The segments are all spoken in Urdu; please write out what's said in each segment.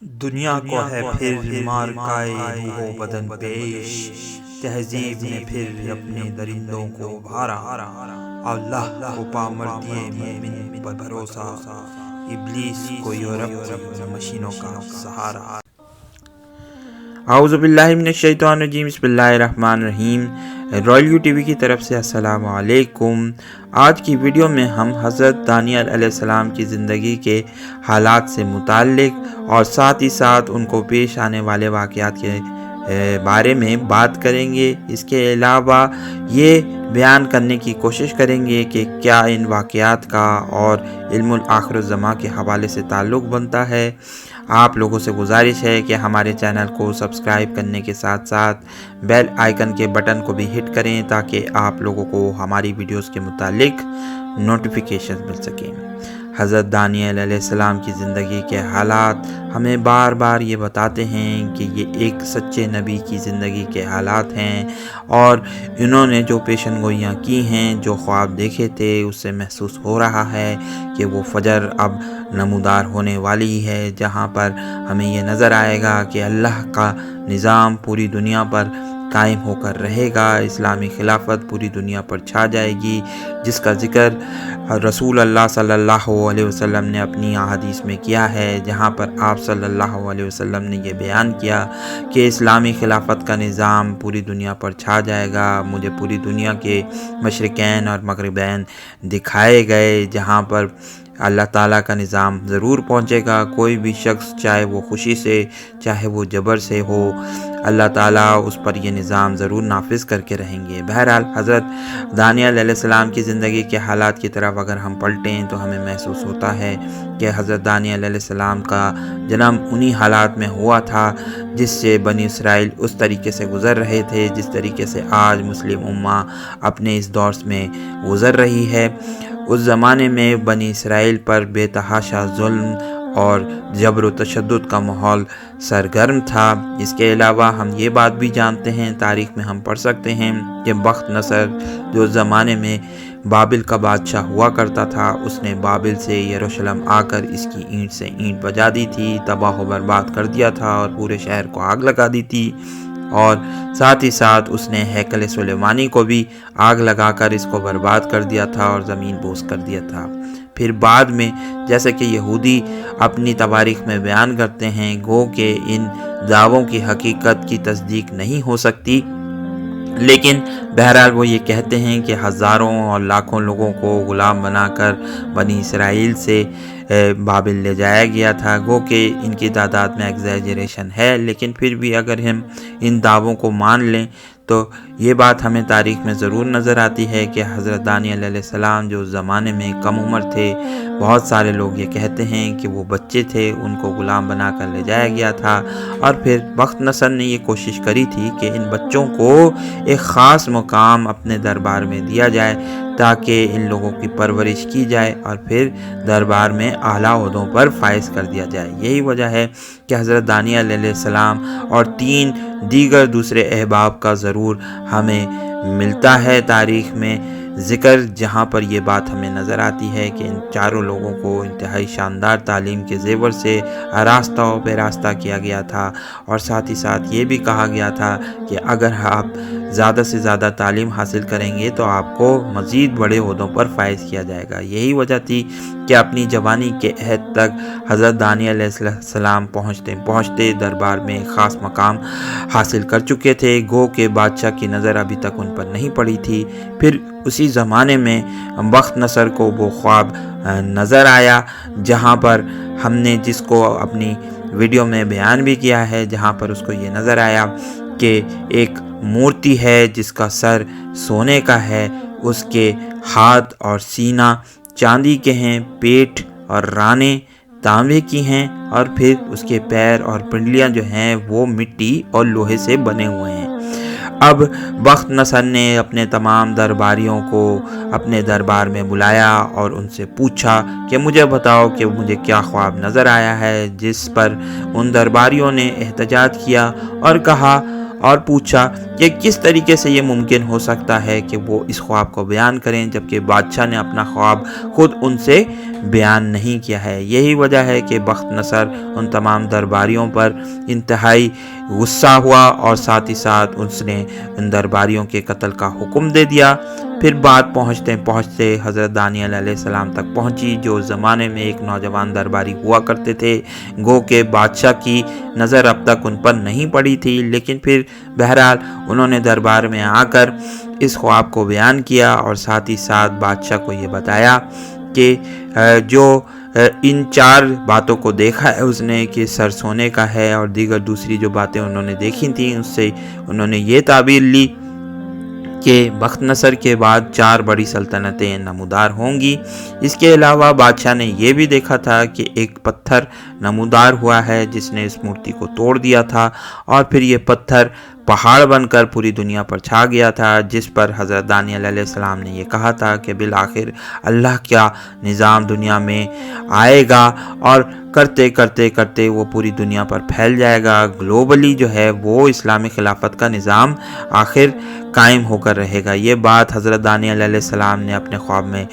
دنیا کو ہے پھر مارکائے روح و بدن پیش، تہذیب نے پھر اپنے درندوں کو بھارا، اللہ کو پامردیے مومن پر بھروسہ، ابلیس کو یورپ کی مشینوں کا سہارا۔ اعوذ باللہ من الشیطان الرجیم، بسم اللہ الرحمن الرحیم۔ رائل یو ٹی وی کی طرف سے السلام علیکم۔ آج کی ویڈیو میں ہم حضرت دانیال علیہ السلام کی زندگی کے حالات سے متعلق اور ساتھ ہی ساتھ ان کو پیش آنے والے واقعات کے بارے میں بات کریں گے۔ اس کے علاوہ یہ بیان کرنے کی کوشش کریں گے کہ کیا ان واقعات کا اور علم الآخر الزماں کے حوالے سے تعلق بنتا ہے۔ آپ لوگوں سے گزارش ہے کہ ہمارے چینل کو سبسکرائب کرنے کے ساتھ ساتھ بیل آئیکن کے بٹن کو بھی ہٹ کریں تاکہ آپ لوگوں کو ہماری ویڈیوز کے متعلق نوٹیفیکیشن مل سکیں۔ حضرت دانیال علیہ السلام کی زندگی کے حالات ہمیں بار بار یہ بتاتے ہیں کہ یہ ایک سچے نبی کی زندگی کے حالات ہیں، اور انہوں نے جو پیشن گوئیاں کی ہیں، جو خواب دیکھے تھے، اس سے محسوس ہو رہا ہے کہ وہ فجر اب نمودار ہونے والی ہے، جہاں پر ہمیں یہ نظر آئے گا کہ اللہ کا نظام پوری دنیا پر قائم ہو کر رہے گا، اسلامی خلافت پوری دنیا پر چھا جائے گی، جس کا ذکر رسول اللہ صلی اللہ علیہ وسلم نے اپنی احادیث میں کیا ہے، جہاں پر آپ صلی اللہ علیہ وسلم نے یہ بیان کیا کہ اسلامی خلافت کا نظام پوری دنیا پر چھا جائے گا۔ مجھے پوری دنیا کے مشرقین اور مغربین دکھائے گئے، جہاں پر اللہ تعالیٰ کا نظام ضرور پہنچے گا۔ کوئی بھی شخص چاہے وہ خوشی سے چاہے وہ جبر سے ہو، اللہ تعالیٰ اس پر یہ نظام ضرور نافذ کر کے رہیں گے۔ بہرحال حضرت دانیال علیہ السلام کی زندگی کے حالات کی طرف اگر ہم پلٹیں تو ہمیں محسوس ہوتا ہے کہ حضرت دانیال علیہ السلام کا جنم انہی حالات میں ہوا تھا جس سے بنی اسرائیل اس طریقے سے گزر رہے تھے جس طریقے سے آج مسلم امہ اپنے اس دور میں گزر رہی ہے۔ اس زمانے میں بنی اسرائیل پر بے تحاشا ظلم اور جبر و تشدد کا ماحول سرگرم تھا۔ اس کے علاوہ ہم یہ بات بھی جانتے ہیں، تاریخ میں ہم پڑھ سکتے ہیں کہ بخت نصر جو زمانے میں بابل کا بادشاہ ہوا کرتا تھا، اس نے بابل سے یروشلم آ کر اس کی اینٹ سے اینٹ بجا دی تھی، تباہ و برباد کر دیا تھا اور پورے شہر کو آگ لگا دی تھی، اور ساتھ ہی ساتھ اس نے ہیکل سلیمانی کو بھی آگ لگا کر اس کو برباد کر دیا تھا اور زمین بوس کر دیا تھا۔ پھر بعد میں جیسے کہ یہودی اپنی تواریخ میں بیان کرتے ہیں، گو کہ ان دعووں کی حقیقت کی تصدیق نہیں ہو سکتی، لیکن بہرحال وہ یہ کہتے ہیں کہ ہزاروں اور لاکھوں لوگوں کو غلام بنا کر بنی اسرائیل سے بابل لے جایا گیا تھا۔ گو کہ ان کی تعداد میں ایگزیجریشن ہے، لیکن پھر بھی اگر ہم ان دعووں کو مان لیں تو یہ بات ہمیں تاریخ میں ضرور نظر آتی ہے کہ حضرت دانیال علیہ السلام جو اس زمانے میں کم عمر تھے، بہت سارے لوگ یہ کہتے ہیں کہ وہ بچے تھے، ان کو غلام بنا کر لے جایا گیا تھا، اور پھر بخت نصر نے یہ کوشش کری تھی کہ ان بچوں کو ایک خاص مقام اپنے دربار میں دیا جائے تاکہ ان لوگوں کی پرورش کی جائے اور پھر دربار میں اعلیٰ عہدوں پر فائز کر دیا جائے۔ یہی وجہ ہے کہ حضرت دانیال علیہ السلام اور 3 دیگر دوسرے احباب کا ضرور ہمیں ملتا ہے تاریخ میں ذکر، جہاں پر یہ بات ہمیں نظر آتی ہے کہ ان چاروں لوگوں کو انتہائی شاندار تعلیم کے زیور سے آراستہ و پیراستہ کیا گیا تھا، اور ساتھ ہی ساتھ یہ بھی کہا گیا تھا کہ اگر آپ زیادہ سے زیادہ تعلیم حاصل کریں گے تو آپ کو مزید بڑے عہدوں پر فائز کیا جائے گا۔ یہی وجہ تھی کہ اپنی جوانی کے عہد تک حضرت دانیال علیہ السلام پہنچتے دربار میں خاص مقام حاصل کر چکے تھے، گو کہ بادشاہ کی نظر ابھی تک ان پر نہیں پڑی تھی۔ پھر اسی زمانے میں بخت نصر کو وہ خواب نظر آیا جہاں پر ہم نے جس کو اپنی ویڈیو میں بیان بھی کیا ہے، جہاں پر اس کو یہ نظر آیا کہ ایک مورتی ہے جس کا سر سونے کا ہے، اس کے ہاتھ اور سینہ چاندی کے ہیں، پیٹھ اور رانیں تانبے کی ہیں، اور پھر اس کے پیر اور پنڈلیاں جو ہیں وہ مٹی اور لوہے سے بنے ہوئے ہیں۔ اب بخت نصر نے اپنے تمام درباریوں کو اپنے دربار میں بلایا اور ان سے پوچھا کہ مجھے بتاؤ کہ مجھے کیا خواب نظر آیا ہے، جس پر ان درباریوں نے احتجاج کیا اور کہا اور پوچھا کہ کس طریقے سے یہ ممکن ہو سکتا ہے کہ وہ اس خواب کو بیان کریں جبکہ بادشاہ نے اپنا خواب خود ان سے بیان نہیں کیا ہے۔ یہی وجہ ہے کہ بخت نصر ان تمام درباریوں پر انتہائی غصہ ہوا اور ساتھ ہی ساتھ اس نے ان درباریوں کے قتل کا حکم دے دیا۔ پھر بات پہنچتے پہنچتے حضرت دانیال علیہ السلام تک پہنچی، جو اس زمانے میں ایک نوجوان درباری ہوا کرتے تھے۔ گو کہ بادشاہ کی نظر اب تک ان پر نہیں پڑی تھی، لیکن پھر بہرحال انہوں نے دربار میں آ کر اس خواب کو بیان کیا اور ساتھ ہی ساتھ بادشاہ کو یہ بتایا کہ جو ان 4 باتوں کو دیکھا ہے اس نے کہ سر سونے کا ہے، اور دیگر دوسری جو باتیں انہوں نے دیکھی تھیں اس سے انہوں نے یہ تعبیر لی کہ بخت نصر کے بعد 4 بڑی سلطنتیں نمودار ہوں گی۔ اس کے علاوہ بادشاہ نے یہ بھی دیکھا تھا کہ ایک پتھر نمودار ہوا ہے جس نے اس مورتی کو توڑ دیا تھا، اور پھر یہ پتھر پہاڑ بن کر پوری دنیا پر چھا گیا تھا، جس پر حضرت دانیال علیہ السلام نے یہ کہا تھا کہ بالآخر اللہ کا نظام دنیا میں آئے گا اور کرتے کرتے کرتے وہ پوری دنیا پر پھیل جائے گا۔ گلوبلی جو ہے وہ اسلامی خلافت کا نظام آخر قائم ہو کر رہے گا۔ یہ بات حضرت دانیال علیہ السلام نے اپنے خواب میں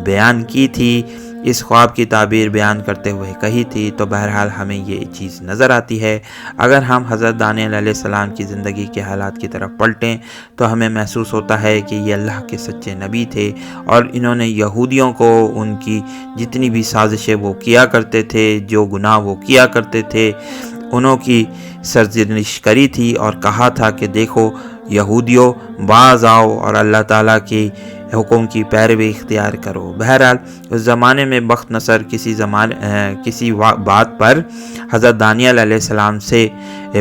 بیان کی تھی، اس خواب کی تعبیر بیان کرتے ہوئے کہی تھی۔ تو بہرحال ہمیں یہ چیز نظر آتی ہے، اگر ہم حضرت دانیال علیہ السلام کی زندگی کے حالات کی طرف پلٹیں تو ہمیں محسوس ہوتا ہے کہ یہ اللہ کے سچے نبی تھے، اور انہوں نے یہودیوں کو ان کی جتنی بھی سازشیں وہ کیا کرتے تھے، جو گناہ وہ کیا کرتے تھے، انہوں کی سرزنش کری تھی اور کہا تھا کہ دیکھو یہودیوں، باز آؤ اور اللہ تعالیٰ کی حکم کی پیروی اختیار کرو۔ بہرحال اس زمانے میں بخت نصر کسی بات پر حضرت دانیال علیہ السلام سے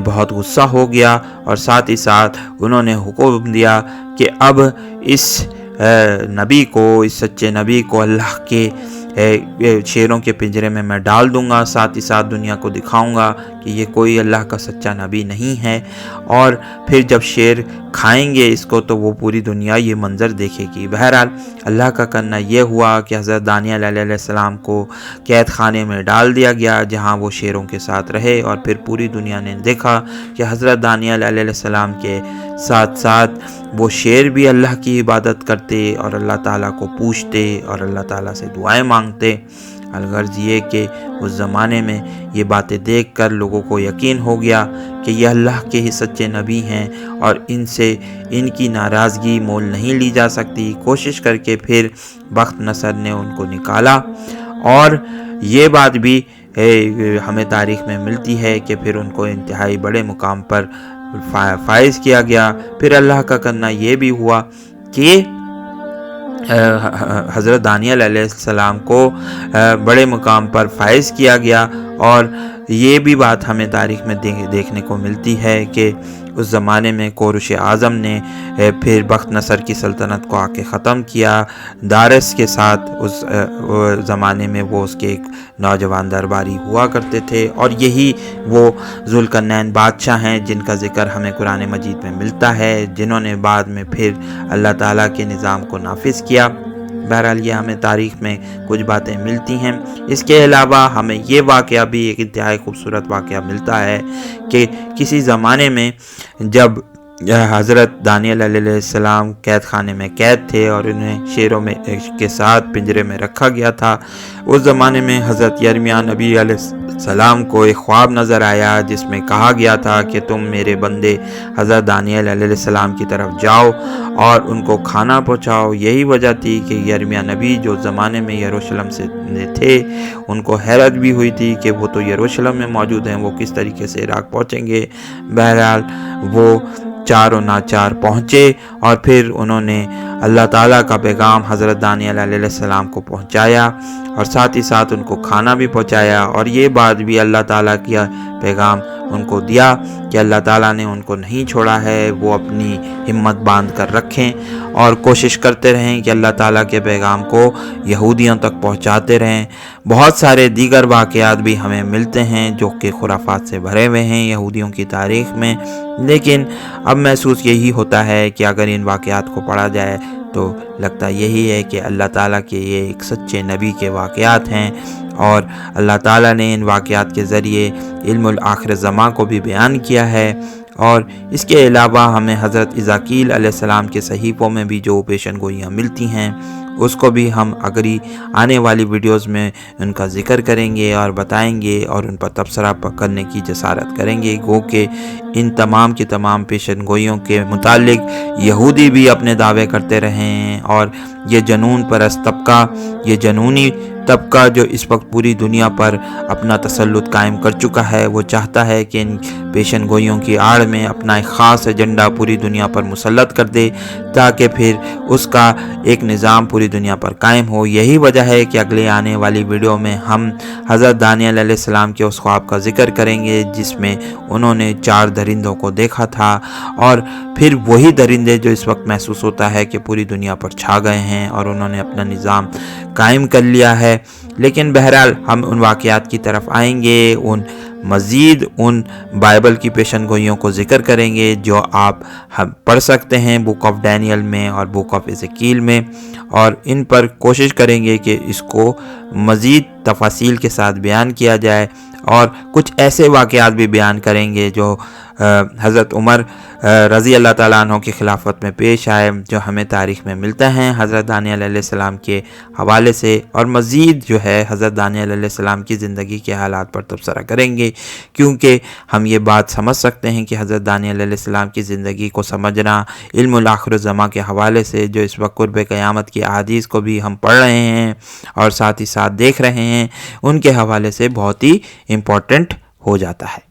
بہت غصہ ہو گیا، اور ساتھ ہی ساتھ انہوں نے حکم دیا کہ اب اس نبی کو، اس سچے نبی کو اللہ کے شیروں کے پنجرے میں میں ڈال دوں گا، ساتھ ہی ساتھ دنیا کو دکھاؤں گا کہ یہ کوئی اللہ کا سچا نبی نہیں ہے، اور پھر جب شیر کھائیں گے اس کو تو وہ پوری دنیا یہ منظر دیکھے گی۔ بہرحال اللہ کا کرنا یہ ہوا کہ حضرت دانیال علیہ السلام کو قید خانے میں ڈال دیا گیا، جہاں وہ شیروں کے ساتھ رہے، اور پھر پوری دنیا نے دیکھا کہ حضرت دانیال علیہ السلام کے ساتھ ساتھ وہ شیر بھی اللہ کی عبادت کرتے اور اللہ تعالیٰ کو پوچھتے اور اللہ تعالیٰ سے دعائیں مانگتے۔ الغرض یہ کہ اس زمانے میں یہ باتیں دیکھ کر لوگوں کو یقین ہو گیا کہ یہ اللہ کے ہی سچے نبی ہیں، اور ان سے ان کی ناراضگی مول نہیں لی جا سکتی۔ کوشش کر کے پھر بخت نصر نے ان کو نکالا، اور یہ بات بھی ہمیں تاریخ میں ملتی ہے کہ پھر ان کو انتہائی بڑے مقام پر فائز کیا گیا۔ پھر اللہ کا کرنا یہ بھی ہوا کہ حضرت دانیال علیہ السلام کو بڑے مقام پر فائز کیا گیا، اور یہ بھی بات ہمیں تاریخ میں دیکھنے کو ملتی ہے کہ اس زمانے میں کورش اعظم نے پھر بخت نصر کی سلطنت کو آ کے ختم کیا دارس کے ساتھ۔ اس زمانے میں وہ اس کے ایک نوجوان درباری ہوا کرتے تھے، اور یہی وہ ذوالقرنین بادشاہ ہیں جن کا ذکر ہمیں قرآن مجید میں ملتا ہے، جنہوں نے بعد میں پھر اللہ تعالیٰ کے نظام کو نافذ کیا۔ بہرحال یہ ہمیں تاریخ میں کچھ باتیں ملتی ہیں۔ اس کے علاوہ ہمیں یہ واقعہ بھی ایک انتہائی خوبصورت واقعہ ملتا ہے کہ کسی زمانے میں جب حضرت دانیال علیہ السلام قید خانے میں قید تھے اور انہیں شیروں کے ساتھ پنجرے میں رکھا گیا تھا، اس زمانے میں حضرت یرمیاہ نبی علیہ السلام کو ایک خواب نظر آیا جس میں کہا گیا تھا کہ تم میرے بندے حضرت دانیال علیہ السلام کی طرف جاؤ اور ان کو کھانا پہنچاؤ۔ یہی وجہ تھی کہ یرمیاہ نبی جو زمانے میں یروشلم سے تھے، ان کو حیرت بھی ہوئی تھی کہ وہ تو یروشلم میں موجود ہیں، وہ کس طریقے سے عراق پہنچیں گے۔ بہرحال وہ چار و ناچار پہنچے، اور پھر انہوں نے اللہ تعالیٰ کا پیغام حضرت دانیال علیہ السلام کو پہنچایا، اور ساتھ ہی ساتھ ان کو کھانا بھی پہنچایا، اور یہ بات بھی اللہ تعالیٰ کا پیغام ان کو دیا کہ اللہ تعالیٰ نے ان کو نہیں چھوڑا ہے، وہ اپنی ہمت باندھ کر رکھیں اور کوشش کرتے رہیں کہ اللہ تعالیٰ کے پیغام کو یہودیوں تک پہنچاتے رہیں۔ بہت سارے دیگر واقعات بھی ہمیں ملتے ہیں جو کہ خرافات سے بھرے ہوئے ہیں یہودیوں کی تاریخ میں، لیکن اب محسوس یہی ہوتا ہے کہ اگر ان واقعات کو پڑھا جائے تو لگتا یہی ہے کہ اللہ تعالیٰ کے یہ ایک سچے نبی کے واقعات ہیں، اور اللہ تعالیٰ نے ان واقعات کے ذریعے علم الآخر زمان کو بھی بیان کیا ہے، اور اس کے علاوہ ہمیں حضرت ازاکیل علیہ السلام کے صحیفوں میں بھی جو پیشن گوئیاں ملتی ہیں اس کو بھی ہم اگلی آنے والی ویڈیوز میں ان کا ذکر کریں گے اور بتائیں گے اور ان پر تبصرہ کرنے کی جسارت کریں گے، گو کہ ان تمام کی تمام پیشن گوئیوں کے متعلق یہودی بھی اپنے دعوے کرتے رہے ہیں، اور یہ جنون پرست طبقہ، یہ جنونی طبقہ جو اس وقت پوری دنیا پر اپنا تسلط قائم کر چکا ہے، وہ چاہتا ہے کہ ان پیشن گوئیوں کی آڑ میں اپنا ایک خاص ایجنڈا پوری دنیا پر مسلط کر دے تاکہ پھر اس کا ایک نظام پوری دنیا پر قائم ہو۔ یہی وجہ ہے کہ اگلے آنے والی ویڈیو میں ہم حضرت دانیال علیہ السلام کے اس خواب کا ذکر کریں گے جس میں انہوں نے 4 درندوں کو دیکھا تھا، اور پھر وہی درندے جو اس وقت محسوس ہوتا ہے کہ پوری دنیا پر چھا گئے ہیں اور انہوں نے اپنا نظام قائم کر لیا ہے۔ لیکن بہرحال ہم ان واقعات کی طرف آئیں گے، ان بائبل کی پیشن گوئیوں کو ذکر کریں گے جو آپ پڑھ سکتے ہیں بک آف ڈینیل میں اور بک آف ایزیکیل میں، اور ان پر کوشش کریں گے کہ اس کو مزید تفاصیل کے ساتھ بیان کیا جائے، اور کچھ ایسے واقعات بھی بیان کریں گے جو حضرت عمر رضی اللہ تعالیٰ عنہ کی خلافت میں پیش آئے، جو ہمیں تاریخ میں ملتا ہے حضرت دانیال علیہ السلام کے حوالے سے، اور مزید جو ہے حضرت دانیال علیہ السلام کی زندگی کے حالات پر تبصرہ کریں گے، کیونکہ ہم یہ بات سمجھ سکتے ہیں کہ حضرت دانیال علیہ السلام کی زندگی کو سمجھنا علم الآخر الزماں کے حوالے سے، جو اس وقت قرب قیامت کی احادیث کو بھی ہم پڑھ رہے ہیں اور ساتھ ہی ساتھ دیکھ رہے ہیں، ان کے حوالے سے بہت ہی امپورٹنٹ ہو جاتا ہے۔